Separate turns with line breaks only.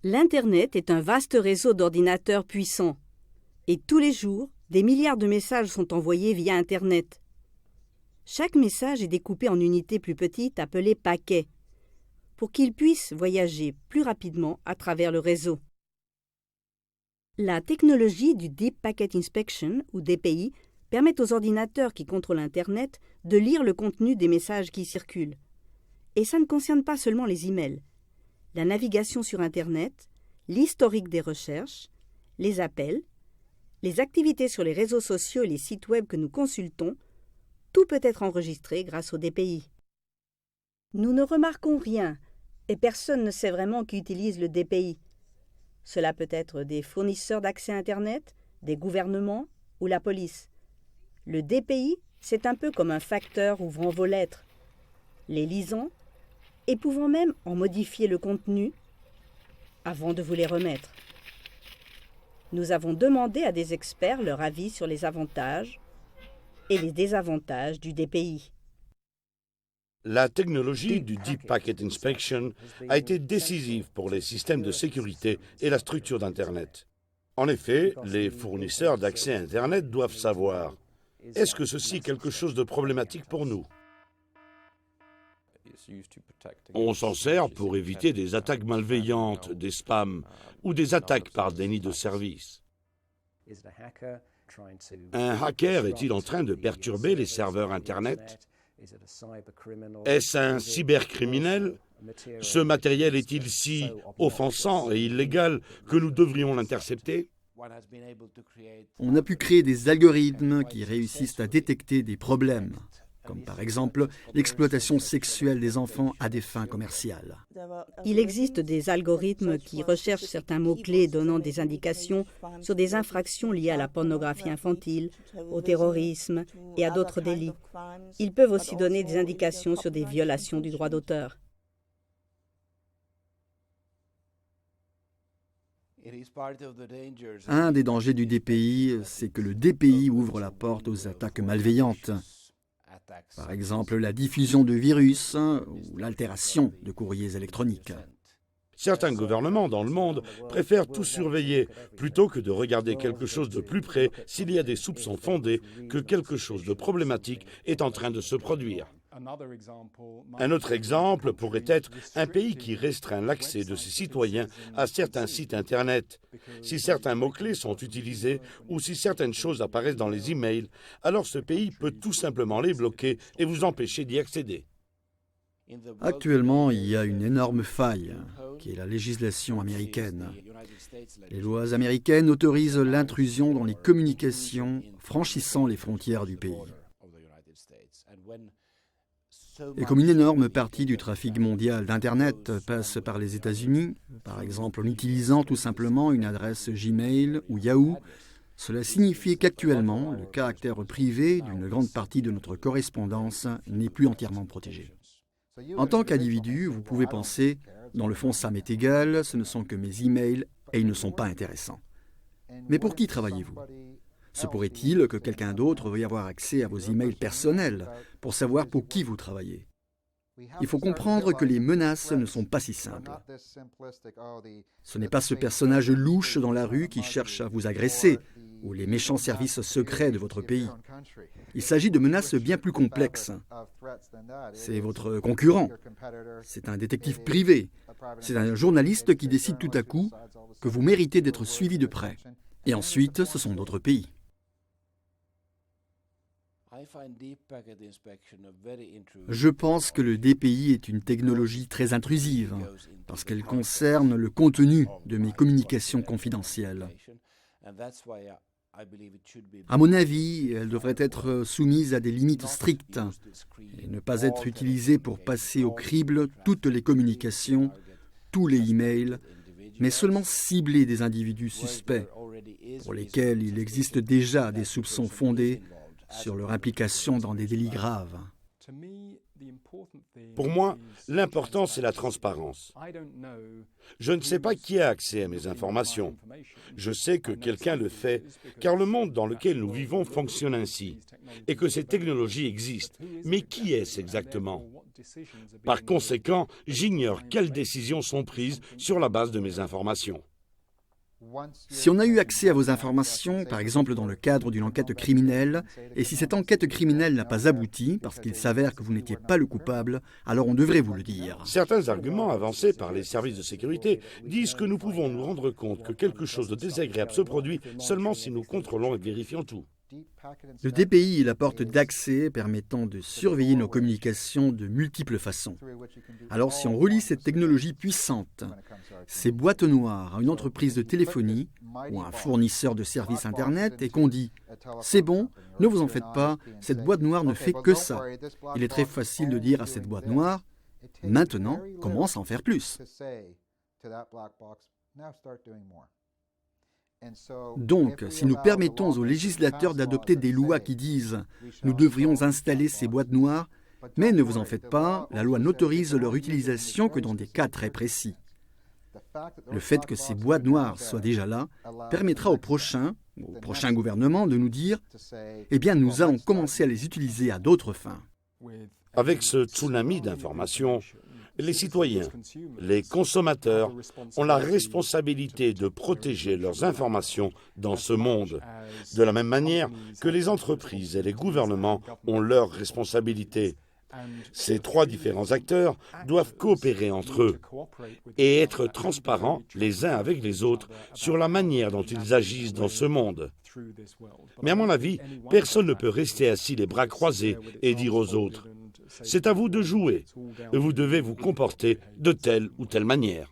L'Internet est un vaste réseau d'ordinateurs puissants. Et tous les jours, des milliards de messages sont envoyés via Internet. Chaque message est découpé en unités plus petites appelées paquets, pour qu'ils puissent voyager plus rapidement à travers le réseau. La technologie du Deep Packet Inspection, ou DPI, permet aux ordinateurs qui contrôlent Internet de lire le contenu des messages qui circulent. Et ça ne concerne pas seulement les emails. La navigation sur Internet, l'historique des recherches, les appels, les activités sur les réseaux sociaux et les sites web que nous consultons, tout peut être enregistré grâce au DPI. Nous ne remarquons rien et personne ne sait vraiment qui utilise le DPI. Cela peut être des fournisseurs d'accès à Internet, des gouvernements ou la police. Le DPI, c'est un peu comme un facteur ouvrant vos lettres. Les lisant et pouvant même en modifier le contenu avant de vous les remettre. Nous avons demandé à des experts leur avis sur les avantages et les désavantages du DPI.
La technologie du Deep Packet Inspection a été décisive pour les systèmes de sécurité et la structure d'Internet. En effet, les fournisseurs d'accès à Internet doivent savoir: est-ce que ceci est quelque chose de problématique pour nous? On s'en sert pour éviter des attaques malveillantes, des spams ou des attaques par déni de service. Un hacker est-il en train de perturber les serveurs Internet? Est-ce un cybercriminel? Ce matériel est-il si offensant et illégal que nous devrions l'intercepter?
On a pu créer des algorithmes qui réussissent à détecter des problèmes, comme par exemple l'exploitation sexuelle des enfants à des fins commerciales.
Il existe des algorithmes qui recherchent certains mots-clés donnant des indications sur des infractions liées à la pornographie infantile, au terrorisme et à d'autres délits. Ils peuvent aussi donner des indications sur des violations du droit d'auteur.
Un des dangers du DPI, c'est que le DPI ouvre la porte aux attaques malveillantes. Par exemple, la diffusion de virus ou l'altération de courriers électroniques.
Certains gouvernements dans le monde préfèrent tout surveiller plutôt que de regarder quelque chose de plus près s'il y a des soupçons fondés que quelque chose de problématique est en train de se produire. Un autre exemple pourrait être un pays qui restreint l'accès de ses citoyens à certains sites Internet. Si certains mots-clés sont utilisés ou si certaines choses apparaissent dans les emails, alors ce pays peut tout simplement les bloquer et vous empêcher d'y accéder.
Actuellement, il y a une énorme faille, qui est la législation américaine. Les lois américaines autorisent l'intrusion dans les communications franchissant les frontières du pays. Et comme une énorme partie du trafic mondial d'Internet passe par les États-Unis, par exemple en utilisant tout simplement une adresse Gmail ou Yahoo, cela signifie qu'actuellement, le caractère privé d'une grande partie de notre correspondance n'est plus entièrement protégé. En tant qu'individu, vous pouvez penser, dans le fond ça m'est égal, ce ne sont que mes emails et ils ne sont pas intéressants. Mais pour qui travaillez-vous ? Se pourrait-il que quelqu'un d'autre veuille avoir accès à vos emails personnels pour savoir pour qui vous travaillez? Il faut comprendre que les menaces ne sont pas si simples. Ce n'est pas ce personnage louche dans la rue qui cherche à vous agresser ou les méchants services secrets de votre pays. Il s'agit de menaces bien plus complexes. C'est votre concurrent. C'est un détective privé. C'est un journaliste qui décide tout à coup que vous méritez d'être suivi de près. Et ensuite, ce sont d'autres pays. Je pense que le DPI est une technologie très intrusive parce qu'elle concerne le contenu de mes communications confidentielles. À mon avis, elle devrait être soumise à des limites strictes et ne pas être utilisée pour passer au crible toutes les communications, tous les emails, mais seulement cibler des individus suspects pour lesquels il existe déjà des soupçons fondés sur leur implication dans des délits graves.
Pour moi, l'important, c'est la transparence. Je ne sais pas qui a accès à mes informations. Je sais que quelqu'un le fait, car le monde dans lequel nous vivons fonctionne ainsi, et que ces technologies existent. Mais qui est-ce exactement? Par conséquent, j'ignore quelles décisions sont prises sur la base de mes informations.
Si on a eu accès à vos informations, par exemple dans le cadre d'une enquête criminelle, et si cette enquête criminelle n'a pas abouti parce qu'il s'avère que vous n'étiez pas le coupable, alors on devrait vous le dire.
Certains arguments avancés par les services de sécurité disent que nous pouvons nous rendre compte que quelque chose de désagréable se produit seulement si nous contrôlons et vérifions tout.
Le DPI est la porte d'accès permettant de surveiller nos communications de multiples façons. Alors si on relie cette technologie puissante, ces boîtes noires à une entreprise de téléphonie ou à un fournisseur de services Internet et qu'on dit « c'est bon, ne vous en faites pas, cette boîte noire ne fait que ça », il est très facile de dire à cette boîte noire « maintenant, commence à en faire plus ». Donc, si nous permettons aux législateurs d'adopter des lois qui disent « nous devrions installer ces boîtes noires », mais ne vous en faites pas, la loi n'autorise leur utilisation que dans des cas très précis. Le fait que ces boîtes noires soient déjà là permettra au prochain gouvernement de nous dire « eh bien, nous allons commencer à les utiliser à d'autres fins ».
Avec ce tsunami d'informations, les citoyens, les consommateurs ont la responsabilité de protéger leurs informations dans ce monde, de la même manière que les entreprises et les gouvernements ont leurs responsabilités. Ces trois différents acteurs doivent coopérer entre eux et être transparents les uns avec les autres sur la manière dont ils agissent dans ce monde. Mais à mon avis, personne ne peut rester assis les bras croisés et dire aux autres « c'est à vous de jouer, vous devez vous comporter de telle ou telle manière ».